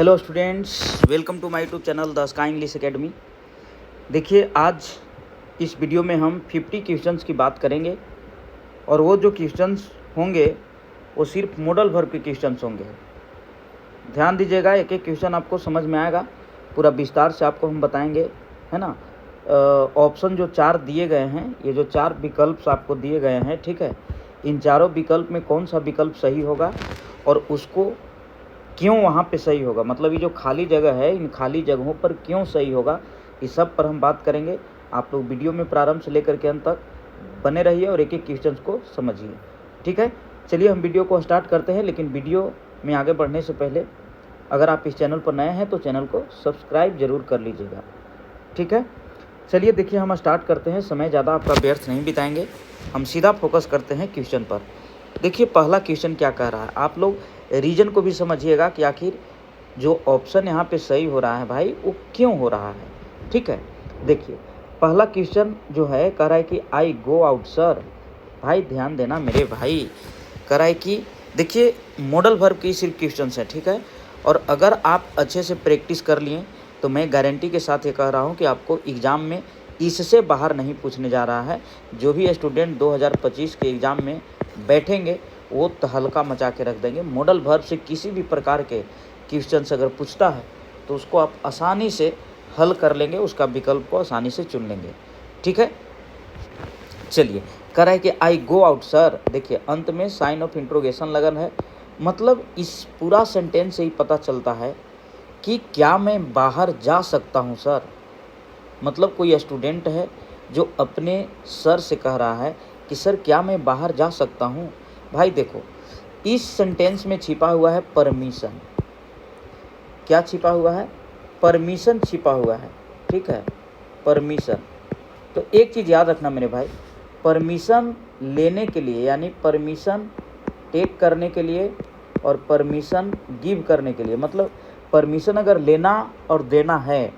Hello students, welcome to my YouTube channel the sky English academy. देखिए, आज इस video में हम 50 क्वेश्चंस की बात करेंगे और वो जो क्वेश्चंस होंगे वो सिर्फ मॉडल वर्ब के क्वेश्चंस होंगे। ध्यान दीजिएगा, एक एक क्वेश्चन आपको समझ में आएगा, पूरा विस्तार से आपको हम बताएंगे, है ना। ऑप्शन जो 4 दिए गए हैं, ये जो 4 विकल्प आपको दिए गए हैं, ठीक है, इन चारों विकल्प में कौन सा विकल्प सही होगा और उसको क्यों वहाँ पे सही होगा, मतलब ये जो खाली जगह है, इन खाली जगहों पर क्यों सही होगा, इस सब पर हम बात करेंगे। आप लोग वीडियो में प्रारंभ से लेकर के अंत तक बने रहिए और एक एक क्वेश्चन को समझिए, ठीक है। चलिए हम वीडियो को स्टार्ट करते हैं, लेकिन वीडियो में आगे बढ़ने से पहले अगर आप इस चैनल पर नए हैं तो चैनल को सब्सक्राइब जरूर कर लीजिएगा, ठीक है। चलिए देखिए, हम स्टार्ट करते हैं, समय ज़्यादा आपका व्यर्थ नहीं बिताएंगे, हम सीधा फोकस करते हैं क्वेश्चन पर। देखिए पहला क्वेश्चन क्या कह रहा है, आप लोग रीजन को भी समझिएगा कि आखिर जो ऑप्शन यहाँ पे सही हो रहा है भाई वो क्यों हो रहा है, ठीक है। देखिए पहला क्वेश्चन जो है कह रहा है कि आई गो आउट सर। भाई ध्यान देना मेरे भाई, कह रहा है कि देखिए मॉडल वर्ब की सिर्फ क्वेश्चन है, ठीक है। और अगर आप अच्छे से प्रैक्टिस कर लिए तो मैं गारंटी के साथ ये कह रहा हूँ कि आपको एग्ज़ाम में इससे बाहर नहीं पूछने जा रहा है। जो भी स्टूडेंट 2025 के एग्ज़ाम में बैठेंगे वो तहलका मचा के रख देंगे। मॉडल वर्ब से किसी भी प्रकार के क्वेश्चन अगर पूछता है तो उसको आप आसानी से हल कर लेंगे, उसका विकल्प को आसानी से चुन लेंगे, ठीक है। चलिए कह रहा है कि आई गो आउट सर। देखिए अंत में साइन ऑफ इंट्रोगेशन लगन है, मतलब इस पूरा सेंटेंस से ही पता चलता है कि क्या मैं बाहर जा सकता हूँ सर। मतलब कोई स्टूडेंट है जो अपने सर से कह रहा है कि सर क्या मैं बाहर जा सकता हूँ। भाई देखो इस सेंटेंस में छिपा हुआ है परमिशन। क्या छिपा हुआ है? परमिशन छिपा हुआ है, ठीक है, परमिशन। तो एक चीज़ याद रखना मेरे भाई, परमिशन लेने के लिए यानी परमिशन टेक करने के लिए और परमिशन गिव करने के लिए, मतलब परमिशन अगर लेना और देना है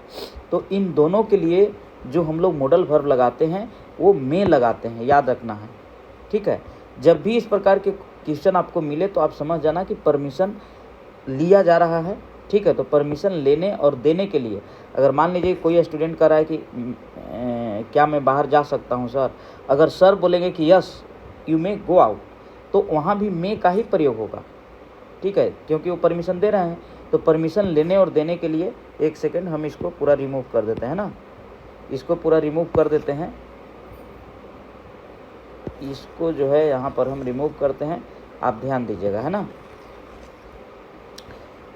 तो इन दोनों के लिए जो हम लोग मॉडल वर्ब लगाते हैं वो में लगाते हैं, याद रखना है, ठीक है। जब भी इस प्रकार के क्वेश्चन आपको मिले तो आप समझ जाना कि परमिशन लिया जा रहा है, ठीक है। तो परमिशन लेने और देने के लिए अगर मान लीजिए कोई स्टूडेंट कह रहा है कि क्या मैं बाहर जा सकता हूँ सर, अगर सर बोलेंगे कि yes you may go out तो वहाँ भी मे का ही प्रयोग होगा, ठीक है, क्योंकि वो परमिशन दे रहे हैं। तो परमिशन लेने और देने के लिए, एक सेकेंड हम इसको पूरा रिमूव कर देते हैं ना, इसको पूरा रिमूव कर देते हैं, इसको जो है यहाँ पर हम रिमूव करते हैं, आप ध्यान दीजिएगा, है ना।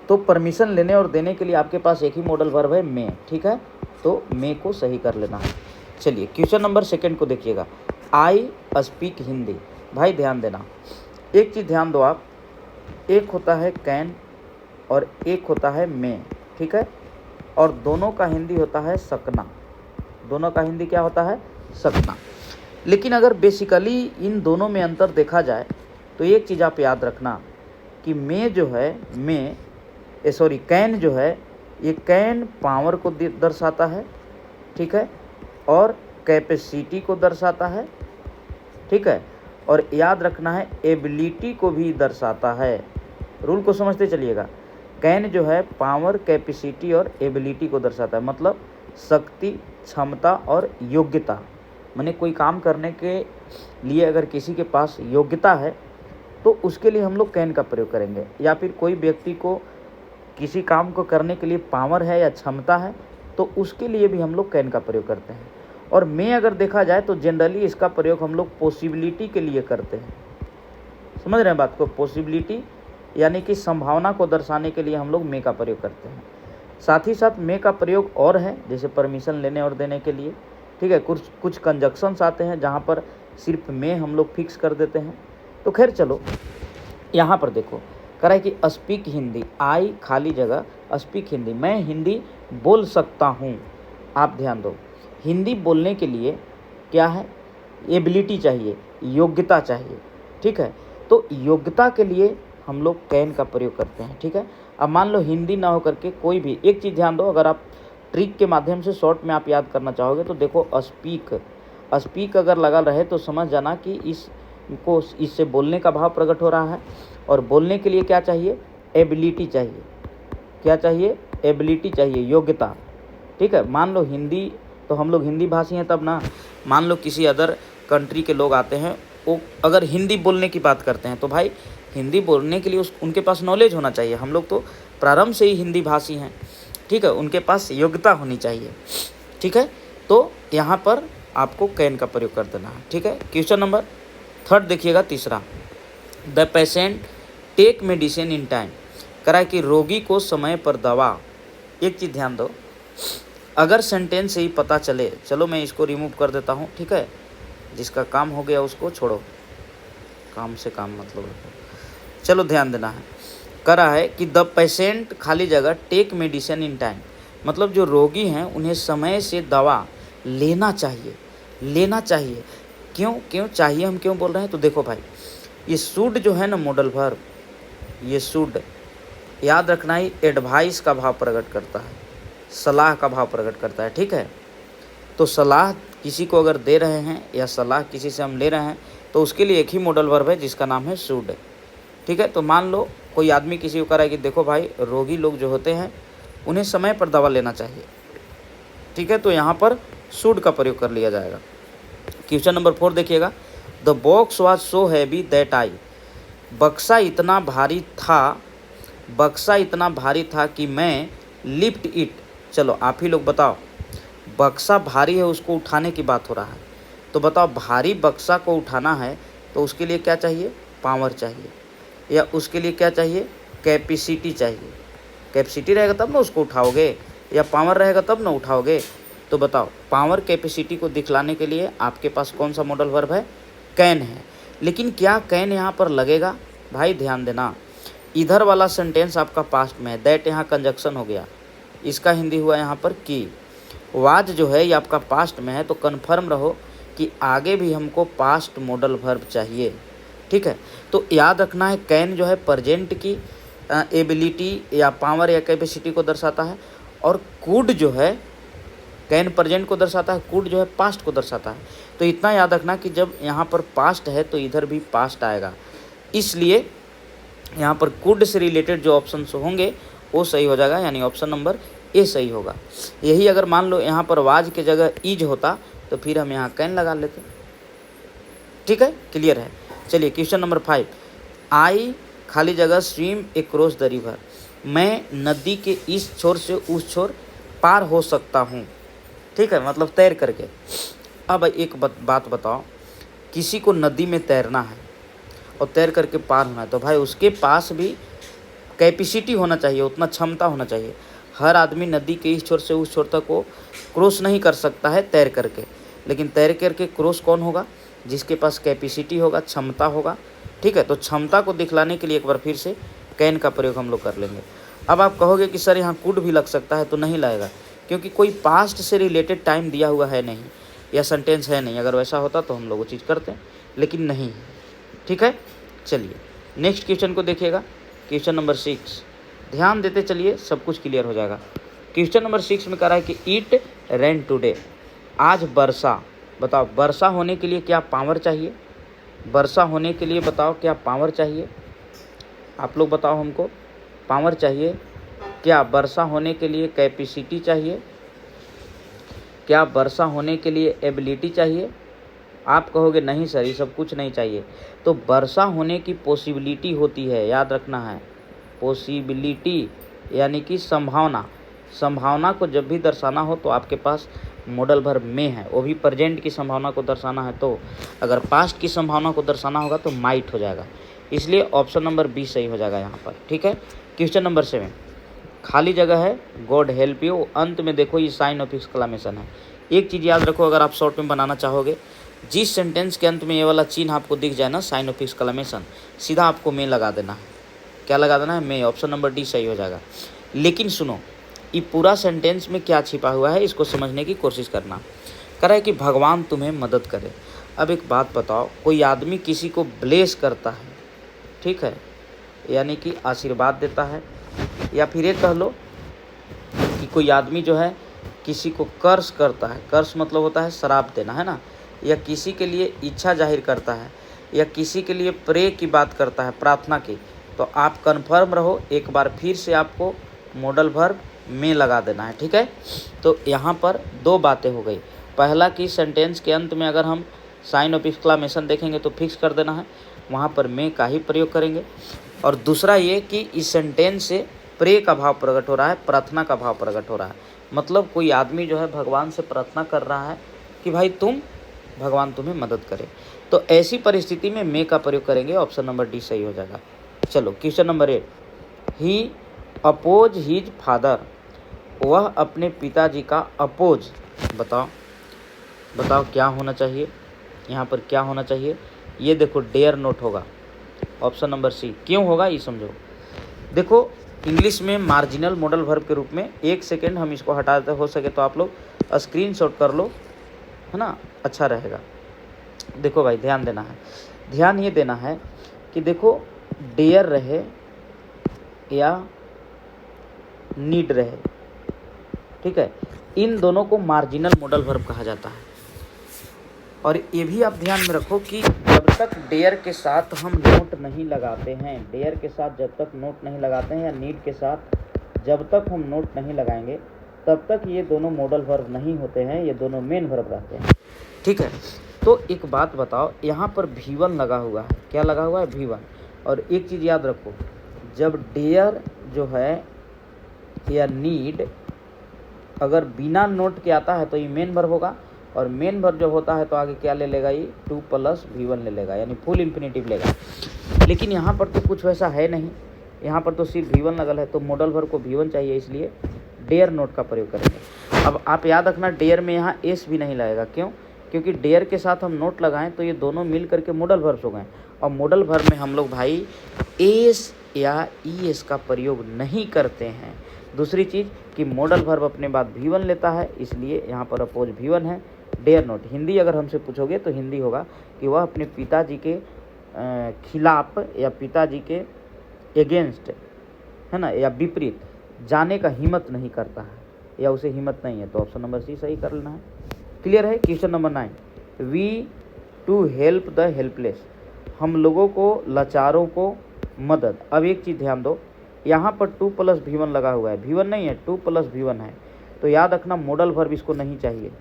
तो परमिशन लेने और देने के लिए आपके पास एक ही मॉडल वर्ब है मे, ठीक है, तो मे को सही कर लेना है। चलिए क्वेश्चन नंबर 2 को देखिएगा, आई स्पीक हिंदी। भाई ध्यान देना, एक चीज़ ध्यान दो आप, एक होता है कैन और एक होता है मे, ठीक है, और दोनों का हिंदी होता है सकना। दोनों का हिंदी क्या होता है? सकना। लेकिन अगर बेसिकली इन दोनों में अंतर देखा जाए तो एक चीज़ आप याद रखना कि मे जो है, कैन जो है, ये कैन पावर को दर्शाता है, ठीक है, और कैपेसिटी को दर्शाता है, ठीक है, और याद रखना है एबिलिटी को भी दर्शाता है। रूल को समझते चलिएगा, कैन जो है पावर, कैपेसिटी और एबिलिटी को दर्शाता है, मतलब शक्ति, क्षमता और योग्यता। माने कोई काम करने के लिए अगर किसी के पास योग्यता है तो उसके लिए हम लोग कैन का प्रयोग करेंगे, या फिर कोई व्यक्ति को किसी काम को करने के लिए पावर है या क्षमता है तो उसके लिए भी हम लोग कैन का प्रयोग करते हैं। और में अगर देखा जाए तो जनरली इसका प्रयोग हम लोग पॉसिबिलिटी के लिए करते हैं। समझ रहे हैं बात को? पॉसिबिलिटी यानी कि संभावना को दर्शाने के लिए हम लोग में का प्रयोग करते हैं। साथ ही साथ में का प्रयोग और है, जैसे परमिशन लेने और देने के लिए, ठीक है। कुछ कंजक्शंस आते हैं जहाँ पर सिर्फ में हम लोग फिक्स कर देते हैं। तो खैर चलो यहाँ पर देखो, कह रहा है कि स्पीक हिंदी, आई खाली जगह स्पीक हिंदी, मैं हिंदी बोल सकता हूँ। आप ध्यान दो, हिंदी बोलने के लिए क्या है? एबिलिटी चाहिए, योग्यता चाहिए, ठीक है। तो योग्यता के लिए हम लोग कैन का प्रयोग करते हैं, ठीक है। अब मान लो हिंदी ना हो करके कोई भी एक चीज़ ध्यान दो, अगर आप ट्रिक के माध्यम से शॉर्ट में आप याद करना चाहोगे तो देखो स्पीक अगर लगा रहे तो समझ जाना कि इससे बोलने का भाव प्रकट हो रहा है, और बोलने के लिए क्या चाहिए? एबिलिटी चाहिए, क्या चाहिए, एबिलिटी चाहिए, योग्यता। ठीक है, मान लो हिंदी, तो हम लोग हिंदी भाषी हैं तब ना, मान लो किसी अदर कंट्री के लोग आते हैं, वो अगर हिंदी बोलने की बात करते हैं तो भाई हिंदी बोलने के लिए उनके पास नॉलेज होना चाहिए। हम लोग तो प्रारंभ से ही हिंदी भाषी हैं। ठीक है, उनके पास योग्यता होनी चाहिए। ठीक है, तो यहाँ पर आपको कैन का प्रयोग कर देना है। ठीक है, क्वेश्चन नंबर 3 देखिएगा, तीसरा, the patient take medicine in time. करा कि रोगी को समय पर दवा। एक चीज़ ध्यान दो, अगर सेंटेंस से ही पता चले, चलो मैं इसको रिमूव कर देता हूँ। ठीक है, जिसका काम हो गया उसको छोड़ो, काम से काम मतलब रखो। चलो ध्यान देना है, करा है कि द पेशेंट खाली जगह टेक मेडिसिन इन टाइम, मतलब जो रोगी हैं उन्हें समय से दवा लेना चाहिए, लेना चाहिए। क्यों चाहिए, हम क्यों बोल रहे हैं, तो देखो भाई, ये शुड जो है ना मॉडल वर्ब, ये शुड याद रखना ही एडवाइस का भाव प्रकट करता है, सलाह का भाव प्रकट करता है। ठीक है, तो सलाह किसी को अगर दे रहे हैं या सलाह किसी से हम ले रहे हैं तो उसके लिए एक ही मॉडल वर्ब है जिसका नाम है शुड। ठीक है, तो मान लो कोई आदमी किसी को कह रहा है कि देखो भाई, रोगी लोग जो होते हैं उन्हें समय पर दवा लेना चाहिए। ठीक है, तो यहाँ पर शुड का प्रयोग कर लिया जाएगा। क्वेश्चन नंबर 4 देखिएगा, the box was so heavy that I. बक्सा इतना भारी था, बक्सा इतना भारी था कि मैं लिफ्ट इट। चलो आप ही लोग बताओ, बक्सा भारी है, उसको उठाने की बात हो रहा है, तो बताओ भारी बक्सा को उठाना है तो उसके लिए क्या चाहिए, पावर चाहिए, या उसके लिए क्या चाहिए, कैपेसिटी चाहिए। कैपेसिटी रहेगा तब ना उसको उठाओगे, या पावर रहेगा तब ना उठाओगे। तो बताओ, पावर कैपेसिटी को दिखलाने के लिए आपके पास कौन सा मॉडल वर्ब है, कैन है। लेकिन क्या कैन यहाँ पर लगेगा, भाई ध्यान देना, इधर वाला सेंटेंस आपका पास्ट में है, दैट यहाँ कंजक्शन हो गया, इसका हिंदी हुआ यहाँ पर की। वाज जो है ये आपका पास्ट में है, तो कन्फर्म रहो कि आगे भी हमको पास्ट मॉडल वर्ब चाहिए। ठीक है, तो याद रखना है, कैन जो है प्रेजेंट की एबिलिटी या पावर या कैपेसिटी को दर्शाता है, और कुड जो है, कैन प्रेजेंट को दर्शाता है, कुड जो है पास्ट को दर्शाता है। तो इतना याद रखना कि जब यहाँ पर पास्ट है तो इधर भी पास्ट आएगा, इसलिए यहाँ पर कुड से रिलेटेड जो ऑप्शन होंगे वो सही हो जाएगा, यानी ऑप्शन नंबर ए सही होगा। यही अगर मान लो यहाँ पर वाज के जगह इज होता तो फिर हम यहाँ कैन लगा लेते। ठीक है, क्लियर है। चलिए क्वेश्चन नंबर 5, आई खाली जगह स्विम एक्रॉस द रिवर। मैं नदी के इस छोर से उस छोर पार हो सकता हूँ। ठीक है, मतलब तैर करके। अब एक बात बताओ, किसी को नदी में तैरना है और तैर करके पार होना है, तो भाई उसके पास भी कैपेसिटी होना चाहिए, उतना क्षमता होना चाहिए। हर आदमी नदी के इस छोर से उस छोर तक को क्रॉस नहीं कर सकता है तैर करके, लेकिन तैर करके क्रॉस कौन होगा, जिसके पास कैपेसिटी होगा, क्षमता होगा। ठीक है, तो क्षमता को दिखलाने के लिए एक बार फिर से कैन का प्रयोग हम लोग कर लेंगे। अब आप कहोगे कि सर यहाँ कुड भी लग सकता है, तो नहीं लगेगा, क्योंकि कोई पास्ट से रिलेटेड टाइम दिया हुआ है नहीं, या सेंटेंस है नहीं। अगर वैसा होता तो हम लोग वो चीज़ करते हैं, लेकिन नहीं है। ठीक है, चलिए नेक्स्ट क्वेश्चन को देखिएगा, क्वेश्चन नंबर 6। ध्यान देते चलिए, सब कुछ क्लियर हो जाएगा। क्वेश्चन नंबर 6 में कह रहा है कि इट रेन टुडे, आज वर्षा। बताओ वर्षा होने के लिए क्या पावर चाहिए, वर्षा होने के लिए बताओ क्या पावर चाहिए, आप लोग बताओ हमको, पावर चाहिए क्या, वर्षा होने के लिए कैपेसिटी चाहिए क्या, वर्षा होने के लिए एबिलिटी चाहिए। आप कहोगे नहीं सर ये सब कुछ नहीं चाहिए, तो वर्षा होने की पॉसिबिलिटी होती है, याद रखना है, पॉसिबिलिटी यानी कि संभावना। संभावना को जब भी दर्शाना हो तो आपके पास मॉडल वर्ब में है, वो भी प्रेजेंट की संभावना को दर्शाना है, तो अगर पास्ट की संभावना को दर्शाना होगा तो माइट हो जाएगा, इसलिए ऑप्शन नंबर बी सही हो जाएगा यहाँ पर। ठीक है, क्वेश्चन नंबर 7, खाली जगह है गॉड हेल्प यू, अंत में देखो ये साइन ऑफ एक्सक्लेमेशन है। एक चीज़ याद रखो, अगर आप शॉर्ट में बनाना चाहोगे, जिस सेंटेंस के अंत में ये वाला चिन्ह आपको दिख जाए ना, साइन ऑफ एक्सक्लेमेशन, सीधा आपको में लगा देना है। क्या लगा देना है, में। ऑप्शन नंबर डी सही हो जाएगा। लेकिन सुनो, ये पूरा सेंटेंस में क्या छिपा हुआ है इसको समझने की कोशिश करना। कह रहा है कि भगवान तुम्हें मदद करे। अब एक बात बताओ, कोई आदमी किसी को ब्लेस करता है, ठीक है, यानी कि आशीर्वाद देता है, या फिर ये कह लो कि कोई आदमी जो है किसी को कर्स करता है, कर्स मतलब होता है श्राप देना, है ना, या किसी के लिए इच्छा जाहिर करता है, या किसी के लिए प्रे की बात करता है, प्रार्थना की, तो आप कन्फर्म रहो, एक बार फिर से आपको मॉडल वर्ब में लगा देना है। ठीक है, तो यहाँ पर दो बातें हो गई। पहला कि सेंटेंस के अंत में अगर हम साइन ऑफ एक्सक्लामेशन देखेंगे तो फिक्स कर देना है, वहाँ पर में का ही प्रयोग करेंगे। और दूसरा ये कि इस सेंटेंस से प्रे का भाव प्रकट हो रहा है, प्रार्थना का भाव प्रकट हो रहा है। मतलब कोई आदमी जो है भगवान से प्रार्थना कर रहा है कि भाई भगवान तुम्हें मदद करे, तो ऐसी परिस्थिति में में का प्रयोग करेंगे। ऑप्शन नंबर डी सही हो जाएगा। चलो क्वेश्चन नंबर 8, ही अपोज हिज फादर, वह अपने पिताजी का अपोज, बताओ क्या होना चाहिए यहाँ पर, क्या होना चाहिए? ये देखो डेयर नोट होगा, ऑप्शन नंबर सी। क्यों होगा ये समझो। देखो इंग्लिश में मार्जिनल मॉडल वर्ब के रूप में, एक सेकेंड हम इसको हटा देते, हो सके तो आप लोग स्क्रीनशॉट कर लो, है ना, अच्छा रहेगा। देखो भाई ध्यान देना है, ध्यान ये देना है कि देखो डेयर रहे या नीड रहे, ठीक है, इन दोनों को मार्जिनल मॉडल वर्ब कहा जाता है। और ये भी आप ध्यान में रखो कि जब तक डेयर के साथ हम नोट नहीं लगाते हैं, डेयर के साथ जब तक नोट नहीं लगाते हैं या नीड के साथ जब तक हम नोट नहीं लगाएंगे तब तक ये दोनों मॉडल वर्ब नहीं होते हैं, ये दोनों मेन वर्ब रहते हैं। ठीक है, तो एक बात बताओ, यहाँ पर V1 लगा हुआ है, क्या लगा हुआ है? V1। और एक चीज़ याद रखो, जब डेयर जो है या नीड अगर बिना नोट के आता है तो ये मेन वर्ब होगा, और मेन वर्ब जब होता है तो आगे क्या ले लेगा? ये 2 + V1 ले लेगा, यानी फुल इन्फिनेटिव लेगा। लेकिन यहाँ पर तो कुछ वैसा है नहीं, यहाँ पर तो सिर्फ V1 लगल है, तो मॉडल वर्ब को V1 चाहिए, इसलिए डेयर नोट का प्रयोग करेंगे। अब आप याद रखना, डेयर में यहाँ एस भी नहीं लगेगा। क्यों? क्योंकि डेयर के साथ हम नोट लगाएं तो ये दोनों मिल करके मॉडल वर्ब्स हो गए, और मॉडल वर्ब में हम लोग भाई एस या ई एस का प्रयोग नहीं करते हैं। दूसरी चीज़ कि मॉडल वर्ब अपने बाद V1 लेता है, इसलिए यहाँ पर अपोज V1 है। डेयर नोट हिंदी अगर हमसे पूछोगे तो हिंदी होगा कि वह अपने पिताजी के खिलाफ या पिताजी के एगेंस्ट, है ना, या विपरीत जाने का हिम्मत नहीं करता है, या उसे हिम्मत नहीं है, तो ऑप्शन नंबर सी सही कर लेना है। क्लियर है? Question number 9, we to help the helpless, हम लोगों को, लाचारों को मदद। अब एक चीज़ ध्यान दो, यहाँ पर 2 + V1 लगा हुआ है, V1 नहीं है, 2 + V1 है, तो याद रखना मॉडल वर्ब इसको नहीं चाहिए,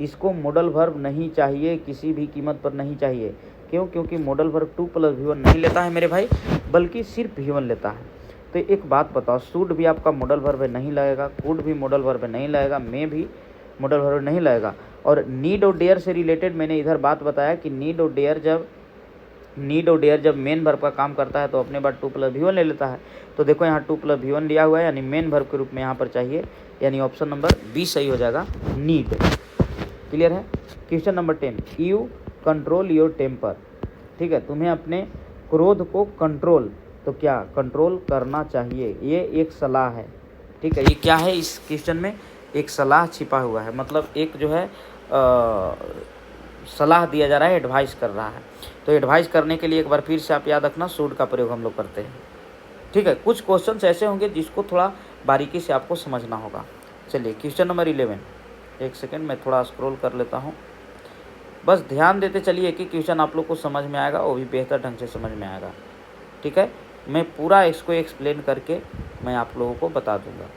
इसको मॉडल वर्ब नहीं चाहिए, किसी भी कीमत पर नहीं चाहिए। क्यों? क्योंकि मॉडल वर्ब 2 + V1 नहीं लेता है मेरे भाई, बल्कि सिर्फ V1 लेता है। तो एक बात बताओ, शुड भी आपका मॉडल वर्ब नहीं लगेगा, कुड भी मॉडल वर्ब नहीं लगेगा, में भी मॉडल वर्ब नहीं लगेगा। और नीड और डेयर से रिलेटेड मैंने इधर बात बताया कि नीड और डेयर जब मेन वर्ब का काम करता है तो अपने बाद 2 + V1 ले लेता है। तो देखो यहाँ 2 + V1 लिया हुआ है, यानी मेन वर्ब के रूप में यहाँ पर चाहिए, यानी ऑप्शन नंबर बी सही हो जाएगा, नीड। क्लियर है? Question number 10, you control your temper, ठीक है, तुम्हें अपने क्रोध को कंट्रोल, तो क्या कंट्रोल करना चाहिए, ये एक सलाह है। ठीक है, ये क्या है? इस क्वेश्चन में एक सलाह छिपा हुआ है, मतलब एक जो है सलाह दिया जा रहा है, एडवाइस कर रहा है। तो एडवाइस करने के लिए एक बार फिर से आप याद रखना, शुड का प्रयोग हम लोग करते हैं। ठीक है, कुछ क्वेश्चंस ऐसे होंगे जिसको थोड़ा बारीकी से आपको समझना होगा। चलिए क्वेश्चन नंबर 11, एक सेकेंड मैं थोड़ा स्क्रॉल कर लेता हूँ, बस ध्यान देते चलिए कि क्वेश्चन आप लोग को समझ में आएगा, वो भी बेहतर ढंग से समझ में आएगा। ठीक है, मैं पूरा इसको एक्सप्लेन करके मैं आप लोगों को बता दूंगा।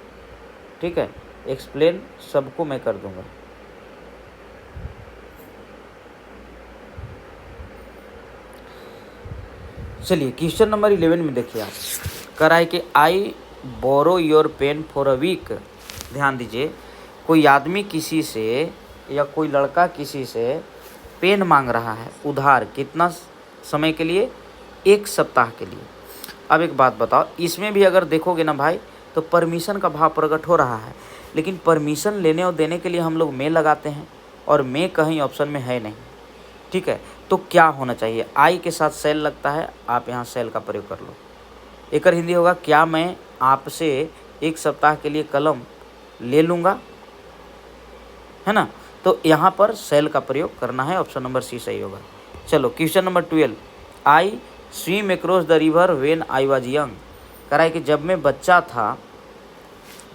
ठीक है, एक्सप्लेन सबको मैं कर दूंगा। चलिए क्वेश्चन नंबर 11 में देखिए, आप कह रहा है कि I borrow your pen for a week. ध्यान दीजिए, कोई आदमी किसी से या कोई लड़का किसी से पेन मांग रहा है उधार, कितना समय के लिए? 1 सप्ताह के लिए। अब एक बात बताओ, इसमें भी अगर देखोगे ना भाई तो परमिशन का भाव प्रकट हो रहा है, लेकिन परमिशन लेने और देने के लिए हम लोग में लगाते हैं, और में कहीं ऑप्शन में है नहीं। ठीक है, तो क्या होना चाहिए? आई के साथ सेल लगता है, आप यहाँ सेल का प्रयोग कर लो। एक हिंदी होगा, क्या मैं आपसे 1 सप्ताह के लिए कलम ले लूँगा, है ना, तो यहाँ पर सेल का प्रयोग करना है, ऑप्शन नंबर सी सही होगा। चलो question number 12, I swim across the river when I was young. कह रहा है कि जब मैं बच्चा था,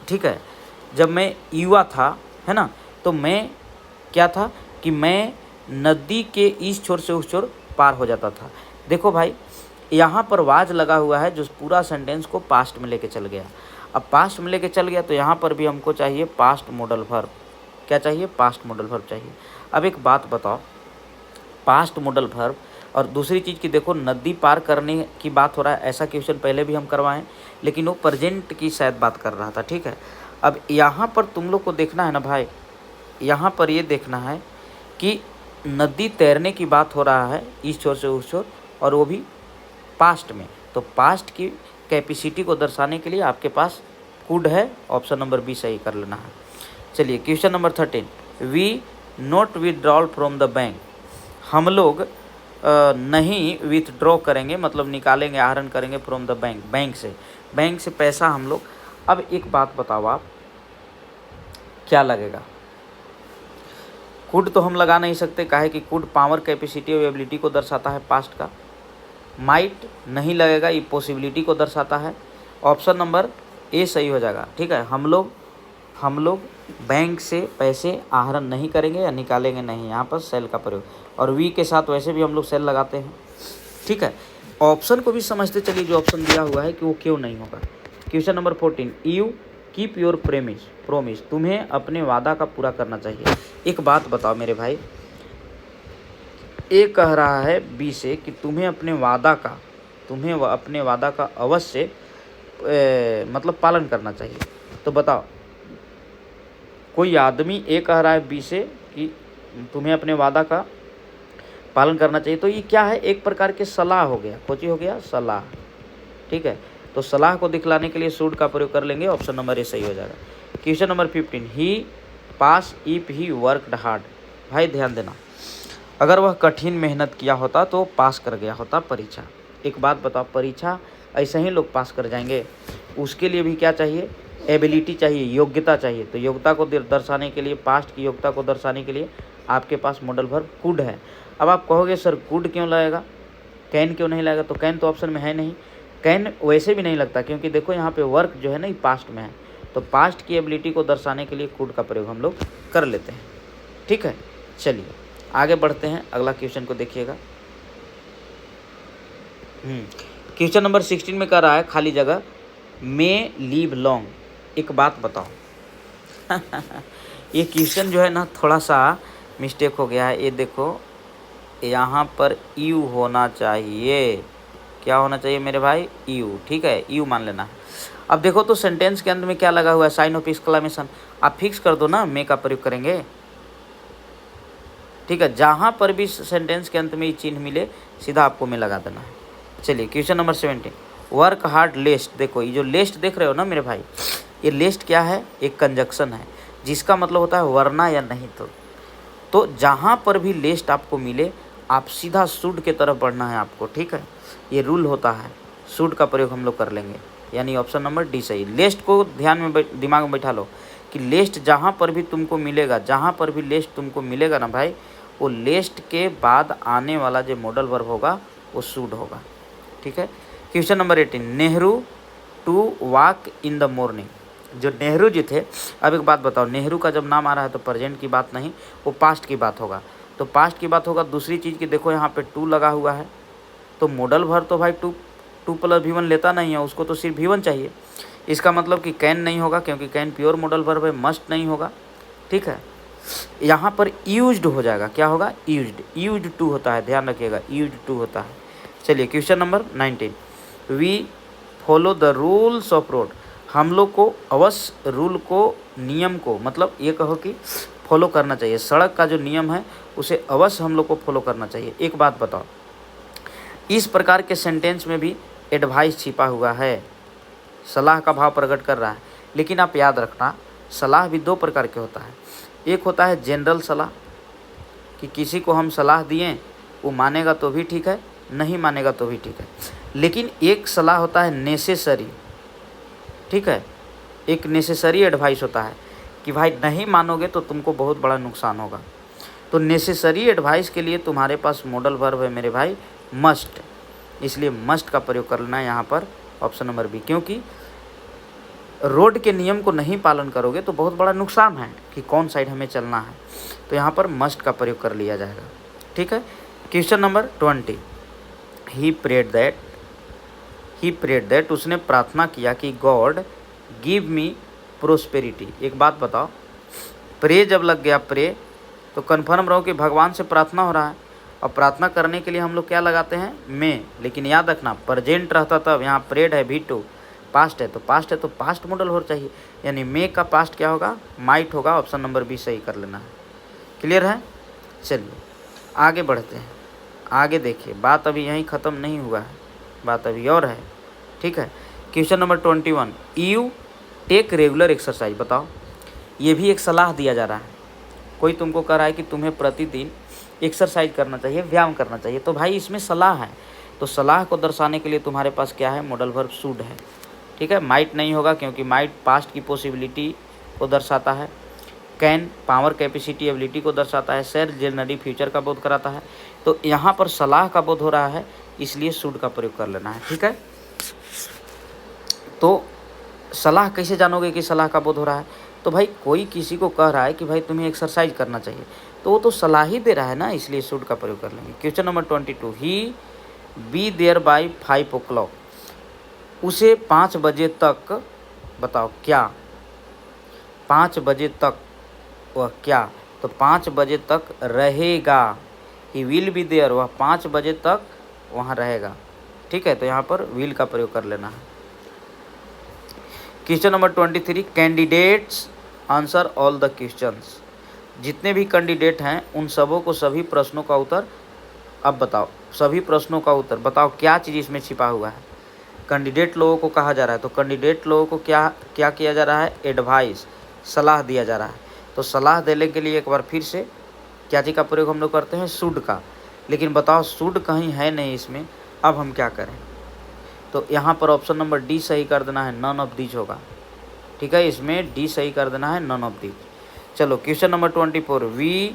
ठीक है, जब मैं युवा था, है ना, तो मैं क्या था कि मैं नदी के इस छोर से उस छोर पार हो जाता था। देखो भाई यहाँ पर वाज लगा हुआ है जो पूरा सेंटेंस को पास्ट में लेके चल गया। अब पास्ट में लेके चल गया तो यहाँ पर भी हमको चाहिए पास्ट मॉडल वर्ब। क्या चाहिए? पास्ट मॉडल वर्ब चाहिए। अब एक बात बताओ, पास्ट मॉडल वर्ब और दूसरी चीज़ की देखो, नदी पार करने की बात हो रहा है, ऐसा क्वेश्चन पहले भी हम करवाएं, लेकिन वो प्रेजेंट की शायद बात कर रहा था। ठीक है, अब यहाँ पर तुम लोग को देखना है ना भाई, यहाँ पर ये देखना है कि नदी तैरने की बात हो रहा है इस छोर से उस छोर, और वो भी पास्ट में। तो पास्ट की कैपेसिटी को दर्शाने के लिए आपके पास कुड है, ऑप्शन नंबर बी सही कर लेना है। चलिए question number 13, we not withdrawal from the bank. हम लोग नहीं विथड्रॉ करेंगे, मतलब निकालेंगे, आहरण करेंगे फ्रॉम द बैंक, बैंक से पैसा हम लोग। अब एक बात बताओ आप, क्या लगेगा? कुड तो हम लगा नहीं सकते, काहे कि कुड पावर, कैपेसिटी और एबिलिटी को दर्शाता है पास्ट का। माइट नहीं लगेगा, ये पॉसिबिलिटी को दर्शाता है। ऑप्शन नंबर ए सही हो जाएगा। ठीक है, हम लोग बैंक से पैसे आहरण नहीं करेंगे या निकालेंगे नहीं, यहाँ पर सेल का प्रयोग, और वी के साथ वैसे भी हम लोग सेल लगाते हैं। ठीक है, ऑप्शन को भी समझते चलिए जो ऑप्शन दिया हुआ है कि वो क्यों नहीं होगा। Question number 14, you keep your promise. तुम्हें अपने वादा का पूरा करना चाहिए। एक बात बताओ मेरे भाई, ए कह रहा है बी से कि तुम्हें अपने वादा का अवश्य मतलब पालन करना चाहिए। तो बताओ, कोई आदमी ए कह रहा है बी से कि तुम्हें अपने वादा का पालन करना चाहिए, तो ये क्या है? एक प्रकार के सलाह हो गया। कोची हो गया? सलाह। ठीक है, तो सलाह को दिखलाने के लिए शुड का प्रयोग कर लेंगे, ऑप्शन नंबर ए सही हो जाएगा। Question number 15, he pass if he worked hard. भाई ध्यान देना, अगर वह कठिन मेहनत किया होता तो पास कर गया होता परीक्षा। एक बात बताओ, परीक्षा ऐसे ही लोग पास कर जाएंगे? उसके लिए भी क्या चाहिए? एबिलिटी चाहिए, योग्यता चाहिए। तो योग्यता को दर्शाने के लिए, पास्ट की योग्यता को दर्शाने के लिए आपके पास मॉडल वर्ब कुड है। अब आप कहोगे सर कुड क्यों लगेगा, कैन क्यों नहीं लगेगा? तो कैन तो ऑप्शन में है नहीं, कैन वैसे भी नहीं लगता, क्योंकि देखो यहाँ पे वर्क जो है ना, ये पास्ट में है। तो पास्ट की एबिलिटी को दर्शाने के लिए कुड का प्रयोग हम लोग कर लेते हैं। ठीक है, चलिए आगे बढ़ते हैं, अगला क्वेश्चन को देखिएगा। क्वेश्चन नंबर 16 में कह रहा है खाली जगह मे लीव लॉन्ग। एक बात बताओ ये क्वेश्चन जो है ना थोड़ा सा मिस्टेक हो गया है। ये देखो, यहाँ पर यू होना चाहिए। क्या होना चाहिए मेरे भाई? यू। ठीक है, यू मान लेना है। अब देखो तो सेंटेंस के अंत में क्या लगा हुआ है? Sign of exclamation. आप फिक्स कर दो ना, मे का प्रयोग करेंगे। ठीक है, जहाँ पर भी सेंटेंस के अंत में ये चिन्ह मिले सीधा आपको में लगा देना है। चलिए क्वेश्चन नंबर 17, वर्क हार्ड लेस्ट। देखो ये जो लेस्ट देख रहे हो ना मेरे भाई, ये लेस्ट क्या है? एक कंजक्शन है जिसका मतलब होता है वरना या नहीं तो जहाँ पर भी लेस्ट आपको मिले आप सीधा शुड के तरफ बढ़ना है आपको। ठीक है, ये रूल होता है, शुड का प्रयोग हम लोग कर लेंगे, यानी ऑप्शन नंबर डी सही। लेस्ट को ध्यान में दिमाग में बैठा लो कि लेस्ट जहाँ पर भी तुमको मिलेगा, जहाँ पर भी लेस्ट तुमको मिलेगा ना भाई, वो लेस्ट के बाद आने वाला जो मॉडल वर्ब होगा वो शुड होगा। ठीक है, question number 18, Nehru to walk in the morning. जो नेहरू जी थे, अब एक बात बताओ, नेहरू का जब नाम आ रहा है तो प्रेजेंट की बात नहीं, वो पास्ट की बात होगा। तो पास्ट की बात होगा। दूसरी चीज़ की देखो, यहाँ पे टू लगा हुआ है, तो मॉडल वर्ब तो भाई टू प्लस V1 लेता नहीं है, उसको तो सिर्फ V1 चाहिए। इसका मतलब कि कैन नहीं होगा, क्योंकि कैन प्योर मॉडल वर्ब है। मस्ट नहीं होगा। ठीक है, यहाँ पर यूज्ड हो जाएगा। क्या होगा? यूज्ड टू होता है, ध्यान रखिएगा, यूज्ड टू होता है। चलिए question number 19, we follow the rules of road. हम लोग को अवश्य रूल को, नियम को, मतलब ये कहो कि फॉलो करना चाहिए। सड़क का जो नियम है उसे अवश्य हम लोग को फॉलो करना चाहिए। एक बात बताओ, इस प्रकार के सेंटेंस में भी एडवाइस छिपा हुआ है, सलाह का भाव प्रकट कर रहा है। लेकिन आप याद रखना, सलाह भी दो प्रकार के होता है। एक होता है जनरल सलाह, कि किसी को हम सलाह दिए, वो मानेगा तो भी ठीक है, नहीं मानेगा तो भी ठीक है। लेकिन एक सलाह होता है नेसेसरी। ठीक है, एक नेसेसरी एडवाइस होता है कि भाई नहीं मानोगे तो तुमको बहुत बड़ा नुकसान होगा। तो नेसेसरी एडवाइस के लिए तुम्हारे पास मॉडल वर्ब है मेरे भाई मस्ट, इसलिए मस्ट का प्रयोग कर लेना है यहाँ पर, ऑप्शन नंबर बी। क्योंकि रोड के नियम को नहीं पालन करोगे तो बहुत बड़ा नुकसान है कि कौन साइड हमें चलना है, तो यहाँ पर मस्ट का प्रयोग कर लिया जाएगा। ठीक है, question number 20, he prayed that, उसने प्रार्थना किया कि गॉड गिव मी प्रोस्पेरिटी। एक बात बताओ, प्रे जब लग गया प्रे तो कन्फर्म रहो कि भगवान से प्रार्थना हो रहा है, और प्रार्थना करने के लिए हम लोग क्या लगाते हैं, मे। लेकिन याद रखना प्रेजेंट रहता तब, यहाँ प्रेड है V2, पास्ट है तो पास्ट मॉडल हो चाहिए, यानी मे का पास्ट क्या होगा, माइट होगा। ऑप्शन नंबर बी सही कर लेना है। क्लियर है? चलिए आगे बढ़ते हैं। आगे देखिए, बात अभी यहीं ख़त्म नहीं हुआ है, बात अभी और है। ठीक है, question number 21, you take regular exercise. बताओ, ये भी एक सलाह दिया जा रहा है। कोई तुमको कह रहा है कि तुम्हें प्रतिदिन एक्सरसाइज करना चाहिए, व्यायाम करना चाहिए, तो भाई इसमें सलाह है। तो सलाह को दर्शाने के लिए तुम्हारे पास क्या है, मॉडल वर्ब शुड है। ठीक है, माइट नहीं होगा क्योंकि माइट पास्ट की पॉसिबिलिटी को दर्शाता है। कैन पावर, कैपेसिटी, एबिलिटी को दर्शाता है। शेर जनरली फ्यूचर का बोध कराता है। तो यहाँ पर सलाह का बोध हो रहा है, इसलिए शुड का प्रयोग कर लेना है। ठीक है, तो सलाह कैसे जानोगे कि सलाह का बोध हो रहा है, तो भाई कोई किसी को कह रहा है कि भाई तुम्हें एक्सरसाइज करना चाहिए, तो वो तो सलाह ही दे रहा है ना, इसलिए शुड का प्रयोग कर लेंगे। Question number 22, he be there by 5 o'clock। उसे 5 बजे तक, बताओ क्या, 5 बजे तक वह क्या, तो 5 बजे तक रहेगा। ही विल बी देयर, वह 5 बजे तक वहाँ रहेगा। ठीक है, तो यहाँ पर विल का प्रयोग कर लेना है। Question number 23, candidates answer all the questions. जितने भी कैंडिडेट हैं उन सबों को सभी प्रश्नों का उत्तर, अब बताओ सभी प्रश्नों का उत्तर बताओ, क्या चीज़ इसमें छिपा हुआ है। कैंडिडेट लोगों को कहा जा रहा है, तो कैंडिडेट लोगों को क्या क्या किया जा रहा है, एडवाइस, सलाह दिया जा रहा है। तो सलाह देने के लिए एक बार फिर से क्या चीज़ का प्रयोग हम लोग करते हैं, शुड का। लेकिन बताओ शुड कहीं है नहीं इसमें, अब हम क्या करें। तो यहाँ पर ऑप्शन नंबर डी सही कर देना है, नन ऑफ दीज होगा। ठीक है, इसमें डी सही कर देना है, नन ऑफ दीज। चलो question number 24, we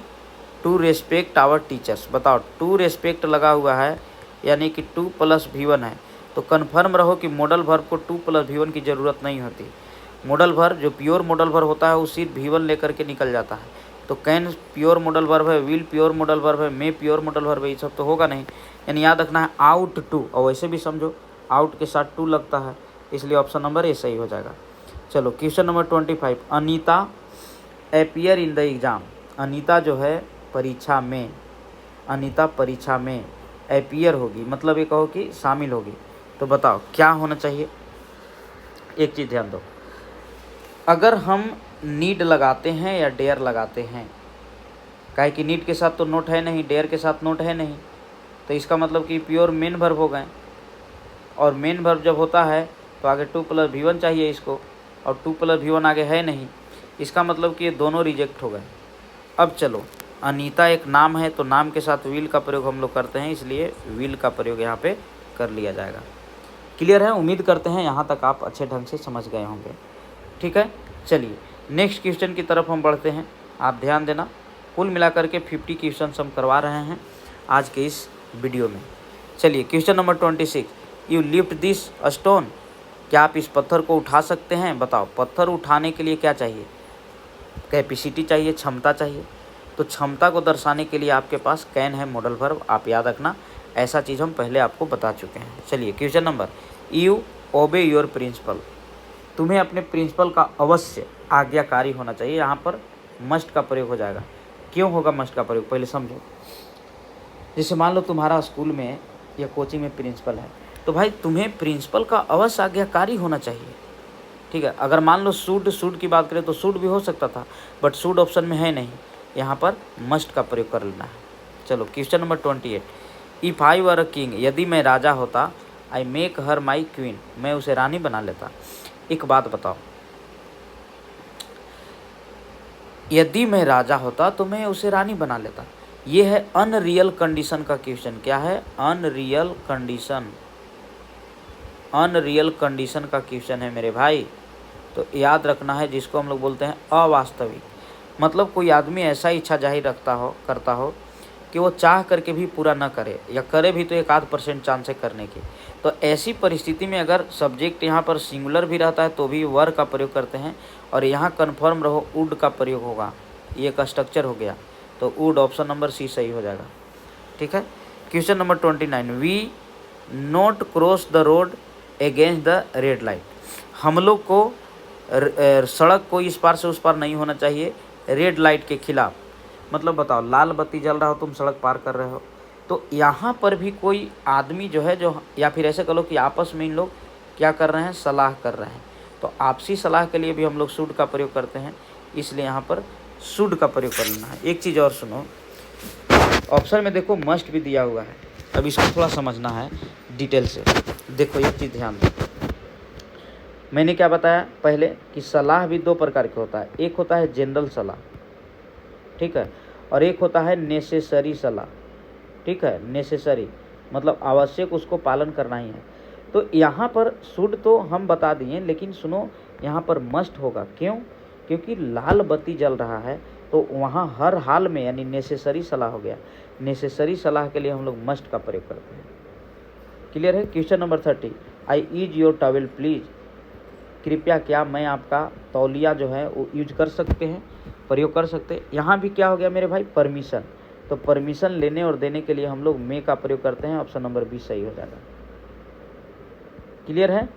to respect our teachers. बताओ टू रेस्पेक्ट लगा हुआ है, यानी कि 2 + V1 है। तो कन्फर्म रहो कि मॉडल वर्ब को 2 + V1 की ज़रूरत नहीं होती। मॉडल वर्ब जो प्योर मॉडल वर्ब होता है वो सिर्फ V1 लेकर के निकल जाता है। तो कैन प्योर मॉडल वर्ब है, विल प्योर मॉडल वर्ब है, मे प्योर मॉडल वर्ब है, ये सब तो होगा नहीं। यानी याद रखना है आउट टू, और वैसे भी समझो आउट के साथ टू लगता है, इसलिए ऑप्शन नंबर ए सही हो जाएगा। चलो question number 25, Anita appear in the exam. Anita जो है परीक्षा में, अनीता परीक्षा में अपीयर होगी, मतलब ये कहो कि शामिल होगी। तो बताओ क्या होना चाहिए। एक चीज़ ध्यान दो, अगर हम नीड लगाते हैं या डेयर लगाते हैं, काहे कि नीड के साथ तो नोट है नहीं, डेयर के साथ नोट है नहीं, तो इसका मतलब कि प्योर मेन वर्ब हो गए। और मेन वर्ब जब होता है तो आगे 2 + V1 चाहिए इसको, और 2 + V1 आगे है नहीं, इसका मतलब कि ये दोनों रिजेक्ट हो गए। अब चलो, अनीता एक नाम है तो नाम के साथ विल का प्रयोग हम लोग करते हैं, इसलिए विल का प्रयोग यहाँ पे कर लिया जाएगा। क्लियर है? उम्मीद करते हैं यहाँ तक आप अच्छे ढंग से समझ गए होंगे। ठीक है, चलिए नेक्स्ट क्वेश्चन की तरफ हम बढ़ते हैं। आप ध्यान देना, कुल मिलाकर के 50 क्वेश्चन हम करवा रहे हैं आज के इस वीडियो में। चलिए question number 26, you lift this stone. क्या आप इस पत्थर को उठा सकते हैं। बताओ पत्थर उठाने के लिए क्या चाहिए, कैपेसिटी चाहिए, क्षमता चाहिए। तो क्षमता को दर्शाने के लिए आपके पास कैन है मॉडल वर्ब, आप याद रखना, ऐसा चीज़ हम पहले आपको बता चुके हैं। चलिए question number, you obey your principal. तुम्हें अपने प्रिंसिपल का अवश्य आज्ञाकारी होना चाहिए। यहाँ पर मस्ट का प्रयोग हो जाएगा। क्यों होगा मस्ट का प्रयोग, पहले समझो। जैसे मान लो तुम्हारा स्कूल में या कोचिंग में प्रिंसिपल है, तो भाई तुम्हें प्रिंसिपल का अवश्य आज्ञाकारी होना चाहिए। ठीक है, अगर मान लो सूड की बात करें तो सूड भी हो सकता था, बट सूड ऑप्शन में है नहीं, यहाँ पर मस्ट का प्रयोग कर लेना है। चलो question number 28, if I were a king. यदि मैं राजा होता, I make her my queen. मैं उसे रानी बना लेता। एक बात बताओ, यदि मैं राजा होता तो मैं उसे रानी बना लेता। ये है अनरियल कंडीशन का क्वेश्चन। क्या है, अनरियल कंडीशन, अनरियल कंडीशन का क्वेश्चन है मेरे भाई। तो याद रखना है, जिसको हम लोग बोलते हैं अवास्तविक। मतलब कोई आदमी ऐसा इच्छा जाहिर करता हो कि वो चाह करके भी पूरा न करे, या करे भी तो 1% चांस है करने की। तो ऐसी परिस्थिति में अगर सब्जेक्ट यहाँ पर सिंगुलर भी रहता है तो भी वर का प्रयोग करते हैं, और यहाँ कन्फर्म रहो वुड का प्रयोग होगा। ये एक स्ट्रक्चर हो गया, तो वुड ऑप्शन नंबर सी सही हो जाएगा। ठीक है, question number 29, we not cross the road against the red light. हम लोग को सड़क कोई इस पार से उस पार नहीं होना चाहिए रेड लाइट के खिलाफ। मतलब बताओ, लाल बत्ती जल रहा हो, तुम सड़क पार कर रहे हो, तो यहाँ पर भी कोई आदमी जो है, जो या फिर ऐसे कहो कि आपस में इन लोग क्या कर रहे हैं, सलाह कर रहे हैं। तो आपसी सलाह के लिए भी हम लोग शुड का प्रयोग करते हैं, इसलिए यहाँ पर शुड का प्रयोग कर लेना है। एक चीज़ और सुनो, ऑप्शन में देखो मस्ट भी दिया हुआ है, अब इसको थोड़ा समझना है डिटेल से। देखो एक चीज़ ध्यान दो, मैंने क्या बताया पहले कि सलाह भी दो प्रकार के होता है। एक होता है जनरल सलाह, ठीक है, और एक होता है नेसेसरी सलाह, ठीक है। नेसेसरी मतलब आवश्यक, उसको पालन करना ही है। तो यहाँ पर शुड तो हम बता दिए, लेकिन सुनो यहाँ पर मस्ट होगा। क्यों? क्योंकि लाल बत्ती जल रहा है, तो वहाँ हर हाल में, यानी नेसेसरी सलाह हो गया। नेसेसरी सलाह के लिए हम लोग मस्ट का प्रयोग करते हैं। क्लियर है? Question number 30, I use your towel please, कृपया क्या मैं आपका तौलिया जो है वो यूज कर सकते हैं, प्रयोग कर सकते हैं। यहाँ भी क्या हो गया मेरे भाई, परमिशन। तो परमिशन लेने और देने के लिए हम लोग मे का प्रयोग करते हैं। ऑप्शन नंबर 20 सही हो जाएगा। क्लियर है?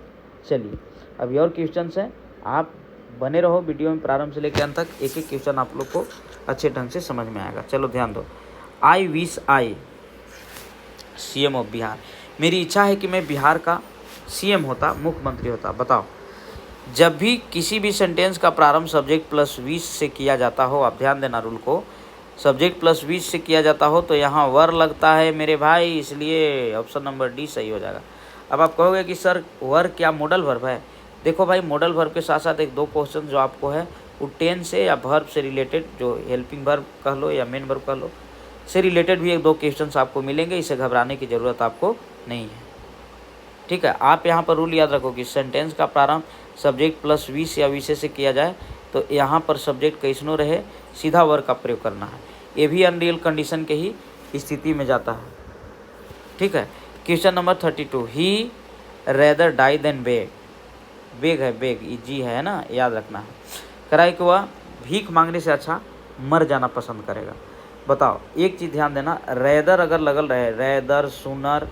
चलिए अभी और क्वेश्चन हैं, आप बने रहो वीडियो में प्रारंभ से लेकर अंत तक। एक एक क्वेश्चन आप लोग को अच्छे ढंग से समझ में आएगा। चलो ध्यान दो। I wish I CM of Bihar, मेरी इच्छा है कि मैं बिहार का CM होता, मुख्यमंत्री होता। बताओ, जब भी किसी भी सेंटेंस का प्रारंभ सब्जेक्ट प्लस विश से किया जाता हो, आप ध्यान देना रूल को, सब्जेक्ट प्लस विश से किया जाता हो तो यहाँ वर लगता है मेरे भाई, इसलिए ऑप्शन नंबर डी सही हो जाएगा। अब आप कहोगे कि सर वर क्या मॉडल वर्ब है? देखो भाई, मॉडल वर्ब के साथ साथ एक दो क्वेश्चन जो आपको है वो टेंस से या वर्ब से रिलेटेड, जो हेल्पिंग वर्ब कह लो या मेन वर्ब कह लो, से रिलेटेड भी एक दो क्वेश्चंस आपको मिलेंगे। इसे घबराने की ज़रूरत आपको नहीं है, ठीक है। आप यहाँ पर रूल याद रखो कि सेंटेंस का प्रारंभ सब्जेक्ट प्लस विश या विशेष से किया जाए तो यहाँ पर सब्जेक्ट कैसनो रहे, सीधा वर्ब का प्रयोग करना है। ये भी अनरियल कंडीशन के ही स्थिति में जाता है, ठीक है। Question number 32, he rather die than beg, beg है, बेग जी है ना, याद रखना है। कराए कि वह भीख मांगने से अच्छा मर जाना पसंद करेगा। बताओ, एक चीज़ ध्यान देना, रेदर अगर लगल रहे, रेदर, सुनर,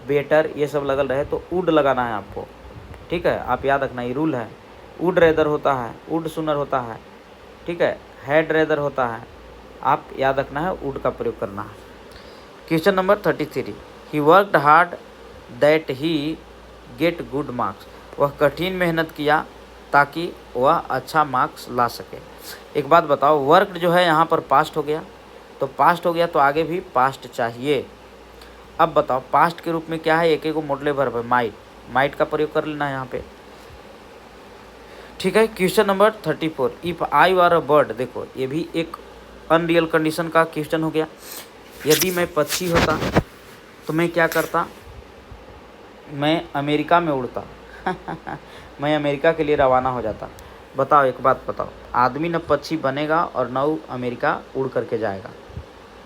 बेटर, ये सब लगल रहे तो वुड लगाना है आपको, ठीक है। आप याद रखना, ये रूल है। वुड रेदर होता है, वुड सुनर होता है, ठीक है, हैड रेदर होता है। आप याद रखना है, वुड का प्रयोग करना है। Question number 33, he worked hard that he get good marks, वह कठिन मेहनत किया ताकि वह अच्छा मार्क्स ला सके। एक बात बताओ, वर्कड जो है यहाँ पर पास्ट हो गया, तो पास्ट हो गया तो आगे भी पास्ट चाहिए। अब बताओ, पास्ट के रूप में क्या है, एक एक मॉडल वर्ब है, माइट, माइट का प्रयोग कर लेना है यहाँ पे, ठीक है। Question number 34, if I were a bird, देखो ये भी एक अनरियल कंडीशन का क्वेश्चन हो गया। यदि मैं पक्षी होता तो मैं क्या करता, मैं अमेरिका में उड़ता मैं अमेरिका के लिए रवाना हो जाता। बताओ एक बात बताओ, आदमी न पक्षी बनेगा और न अमेरिका उड़ करके जाएगा,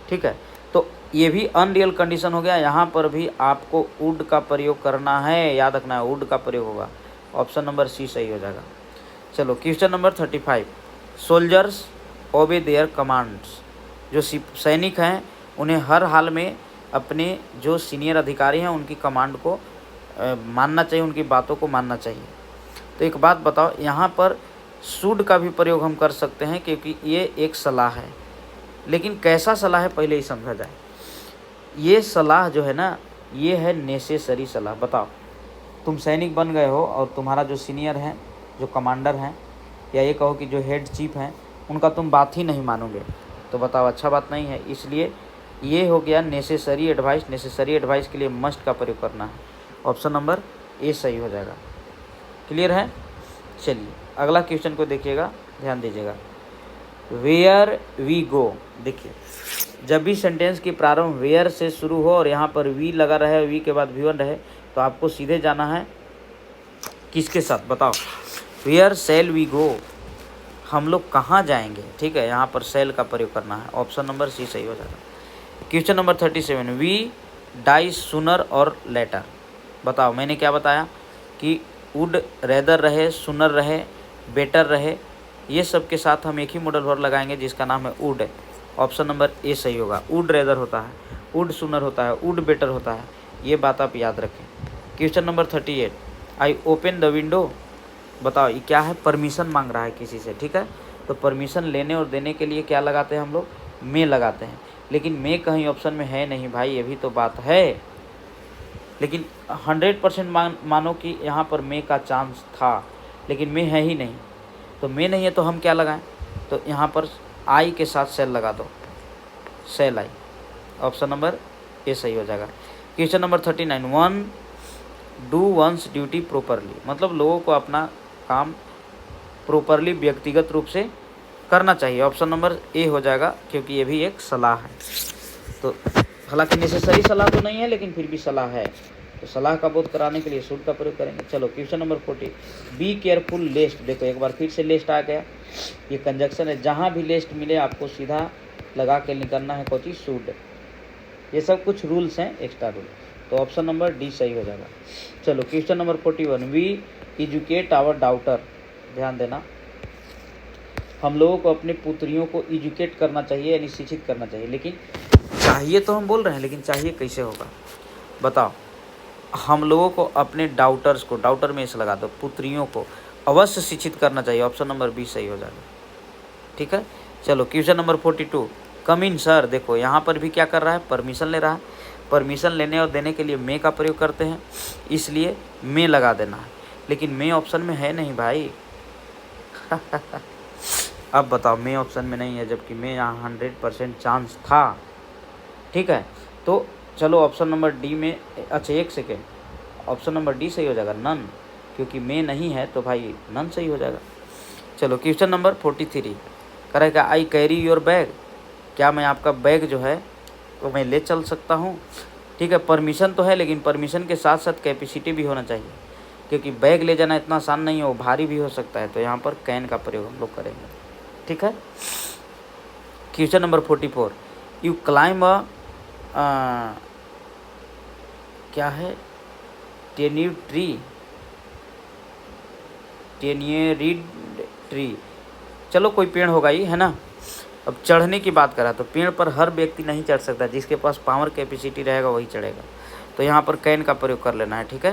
ठीक है। तो ये भी अनरियल कंडीशन हो गया। यहाँ पर भी आपको वुड का प्रयोग करना है, याद रखना है, वुड का प्रयोग होगा। ऑप्शन नंबर सी सही हो जाएगा। चलो क्वेश्चन नंबर 35, सोल्जर्स ओबे देयर कमांड्स, जो सैनिक हैं उन्हें हर हाल में अपने जो सीनियर अधिकारी हैं उनकी कमांड को मानना चाहिए, उनकी बातों को मानना चाहिए। तो एक बात बताओ, यहाँ पर शुड का भी प्रयोग हम कर सकते हैं क्योंकि ये एक सलाह है, लेकिन कैसा सलाह है पहले ही समझा जाए। ये सलाह जो है ना, ये है नेसेसरी सलाह। बताओ, तुम सैनिक बन गए हो और तुम्हारा जो सीनियर हैं, जो कमांडर हैं, या ये कहो कि जो हेड चीफ हैं, उनका तुम बात ही नहीं मानोगे, तो बताओ अच्छा बात नहीं है। इसलिए ये हो गया नेसेसरी एडवाइस। नेसेसरी एडवाइस के लिए मस्ट का प्रयोग करना है। ऑप्शन नंबर ए सही हो जाएगा। क्लियर है? चलिए अगला क्वेश्चन को देखिएगा, ध्यान दीजिएगा। वेयर वी गो, देखिए जब भी सेंटेंस की प्रारंभ वेयर से शुरू हो और यहाँ पर वी लगा रहे, वी के बाद V1 रहे, तो आपको सीधे जाना है किसके साथ, बताओ। वेयर शैल वी गो, हम लोग कहाँ जाएंगे, ठीक है। यहाँ पर शैल का प्रयोग करना है। ऑप्शन नंबर सी सही हो जाएगा। Question number 37, we die sooner or later. बताओ, मैंने क्या बताया कि वुड रेदर रहे, सुनर रहे, बेटर रहे, ये सब के साथ हम एक ही मॉडल वर्ब लगाएंगे जिसका नाम है वुड। ऑप्शन नंबर ए सही होगा। वुड रेदर होता है, वुड सुनर होता है, वुड बेटर होता है, ये बात आप याद रखें। Question number 38, I open the window, बताओ ये क्या है, परमिशन मांग रहा है किसी से, ठीक है। तो परमिशन लेने और देने के लिए क्या लगाते हैं हम लोग, मे लगाते हैं। लेकिन मे कहीं ऑप्शन में है नहीं भाई, ये भी तो बात है। लेकिन 100% मानो कि यहाँ पर मे का चांस था, लेकिन मे है ही नहीं। तो मे नहीं है तो हम क्या लगाएं, तो यहाँ पर आई के साथ सेल लगा दो, सेल आई। ऑप्शन नंबर ए सही हो जाएगा। Question number 39, one do one's duty properly, मतलब लोगों को अपना काम प्रॉपरली व्यक्तिगत रूप से करना चाहिए। ऑप्शन नंबर ए हो जाएगा, क्योंकि ये भी एक सलाह है। तो हालांकि नेसेसरी सलाह तो नहीं है, लेकिन फिर भी सलाह है। तो सलाह का बोध कराने के लिए शुड का प्रयोग करेंगे। चलो क्वेश्चन नंबर 40, बी केयरफुल लेस्ट। देखो एक बार फिर से लेस्ट आ गया, ये कंजक्शन है। जहाँ भी लेस्ट मिले आपको सीधा लगा के निकलना है कोची, शुड। ये सब कुछ रूल्स हैं, एक्स्ट्रा रूल। तो ऑप्शन नंबर डी सही हो जाएगा। चलो question number 41, we educate our daughter. ध्यान देना, हम लोगों को अपने पुत्रियों को एजुकेट करना चाहिए, यानी शिक्षित करना चाहिए। लेकिन चाहिए तो हम बोल रहे हैं, लेकिन चाहिए कैसे होगा बताओ। हम लोगों को अपने डाउटर्स को, डाउटर में इसे लगा दो, पुत्रियों को अवश्य शिक्षित करना चाहिए। ऑप्शन नंबर बी सही हो जाएगा, ठीक है। चलो क्वेश्चन नंबर 42, कम इन सर। देखो यहाँ पर भी क्या कर रहा है, परमिशन ले रहा है। परमिशन लेने और देने के लिए मे का प्रयोग करते हैं, इसलिए मे लगा देना है। लेकिन मे ऑप्शन में है नहीं भाई अब बताओ, मे ऑप्शन में नहीं है, जबकि मे यहाँ 100% चांस था, ठीक है। तो चलो ऑप्शन नंबर डी में, अच्छा एक सेकेंड, ऑप्शन नंबर डी सही हो जाएगा, नन। क्योंकि मे नहीं है तो भाई नन सही हो जाएगा। चलो क्वेश्चन नंबर 43, करेगा आई कैरी योर बैग। क्या मैं आपका बैग जो है तो मैं ले चल सकता हूँ, ठीक है। परमिशन तो है, लेकिन परमिशन के साथ साथ कैपेसिटी भी होना चाहिए, क्योंकि बैग ले जाना इतना आसान नहीं है, वो भारी भी हो सकता है। तो यहाँ पर कैन का प्रयोग हम लोग करेंगे, ठीक है। क्वेश्चन नंबर 44, यू क्लाइम क्या है, टेन्यूड ट्री। चलो कोई पेड़ होगा ये, है ना। अब चढ़ने की बात करा तो पेड़ पर हर व्यक्ति नहीं चढ़ सकता, जिसके पास पावर कैपेसिटी रहेगा वही चढ़ेगा। तो यहाँ पर कैन का प्रयोग कर लेना है, ठीक है,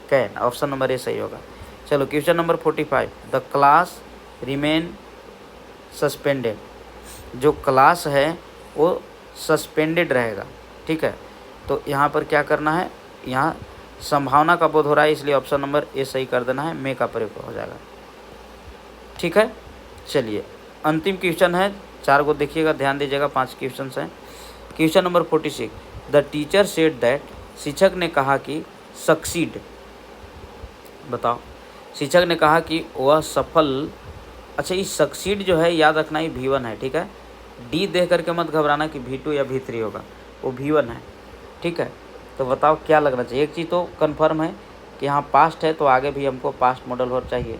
कैन। ऑप्शन नंबर ए सही होगा। चलो question number 45, the class remain suspended. जो क्लास है वो सस्पेंडेड रहेगा, ठीक है। तो यहाँ पर क्या करना है, यहाँ संभावना का बोध हो रहा है, इसलिए ऑप्शन नंबर ए सही कर देना है, मे का प्रयोग हो जाएगा, ठीक है। चलिए अंतिम क्वेश्चन है, 4 को देखिएगा, ध्यान दीजिएगा, 5 क्वेश्चन हैं। Question number 46, the teacher said that. शिक्षक ने कहा कि सक्सीड। बताओ, शिक्षक ने कहा कि वह सफल। अच्छा, ये सक्सीड जो है याद रखना, ये V1 है, ठीक है। डी देख करके मत घबराना कि V2 या V3 होगा, वो V1 है, ठीक है। तो बताओ क्या लगना चाहिए। एक चीज़ तो कन्फर्म है कि यहाँ पास्ट है, तो आगे भी हमको पास्ट मॉडल वर्ब चाहिए।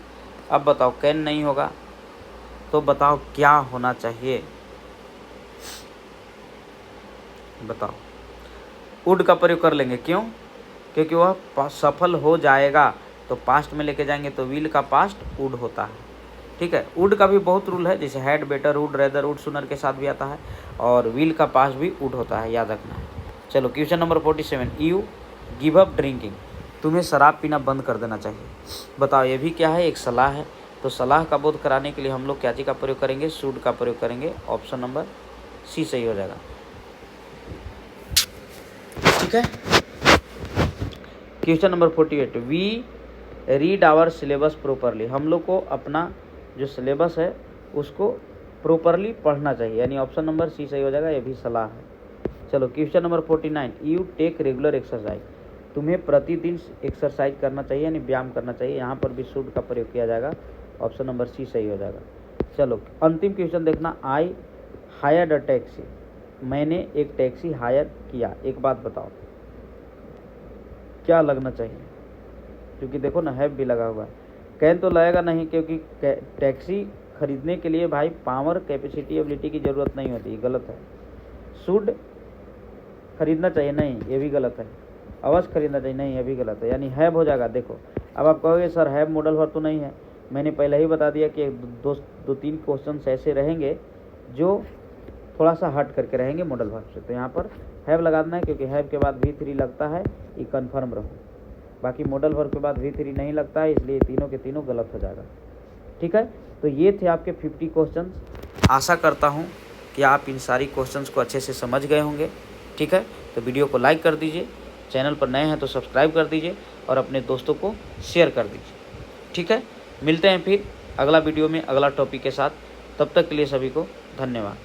अब बताओ कैन नहीं होगा तो बताओ क्या होना चाहिए, बताओ। वुड का प्रयोग कर लेंगे, क्यों, क्योंकि वह सफल हो जाएगा। तो पास्ट में लेके जाएंगे तो विल का पास्ट वुड होता है, ठीक है। वुड का भी बहुत रूल है, जैसे had, better, would, rather, would, सुनर के साथ भी आता है, और विल का पास्ट भी वुड होता है, याद रखना है। चलो question number 47, you give up drinking. तुम्हें शराब पीना बंद कर देना चाहिए। बताओ ये भी क्या है, एक सलाह है। तो सलाह का बोध कराने के लिए हम लोग क्या चीज़ का प्रयोग करेंगे, शुड का प्रयोग करेंगे। ऑप्शन नंबर सी सही हो जाएगा, ठीक है। Question number 48, we read our syllabus properly. हम लोग को अपना जो सिलेबस है उसको प्रॉपरली पढ़ना चाहिए, यानी ऑप्शन नंबर सी सही हो जाएगा, ये भी सलाह है। चलो question number 49, you take regular exercise. तुम्हें प्रतिदिन एक्सरसाइज करना चाहिए, यानी व्यायाम करना चाहिए। यहाँ पर भी शुड का प्रयोग किया जाएगा, ऑप्शन नंबर सी सही हो जाएगा। चलो अंतिम क्वेश्चन देखना, आई हायर्ड अ टैक्सी। मैंने एक टैक्सी हायर किया। एक बात बताओ क्या लगना चाहिए, क्योंकि देखो ना हैव भी लगा हुआ है। कैन तो लगेगा नहीं, क्योंकि टैक्सी खरीदने के लिए भाई पावर, कैपेसिटी, एबिलिटी की ज़रूरत नहीं होती, गलत है। शुड खरीदना चाहिए, नहीं ये भी गलत है। अवश्य खरीदना चाहिए, नहीं ये भी गलत है, यानी हैव हो जाएगा। देखो अब आप कहोगे सर हैव मॉडल वर्ब तो नहीं है, मैंने पहले ही बता दिया कि दो तीन क्वेश्चन ऐसे रहेंगे जो थोड़ा सा हट करके रहेंगे मॉडल वर्ब से। तो यहाँ पर हैव लगा देना है, क्योंकि हैव के बाद V3 लगता है, ये कन्फर्म रहो, बाकी मॉडल वर्ब के बाद V3 नहीं लगता है, इसलिए तीनों के तीनों गलत हो जाएगा। ठीक है, तो ये थे आपके 50 क्वेश्चंस। आशा करता हूँ कि आप इन सारी क्वेश्चंस को अच्छे से समझ गए होंगे। ठीक है, तो वीडियो को लाइक कर दीजिए, चैनल पर नए हैं तो सब्सक्राइब कर दीजिए और अपने दोस्तों को शेयर कर दीजिए। ठीक है, मिलते हैं फिर अगला वीडियो में अगला टॉपिक के साथ। तब तक के लिए सभी को धन्यवाद।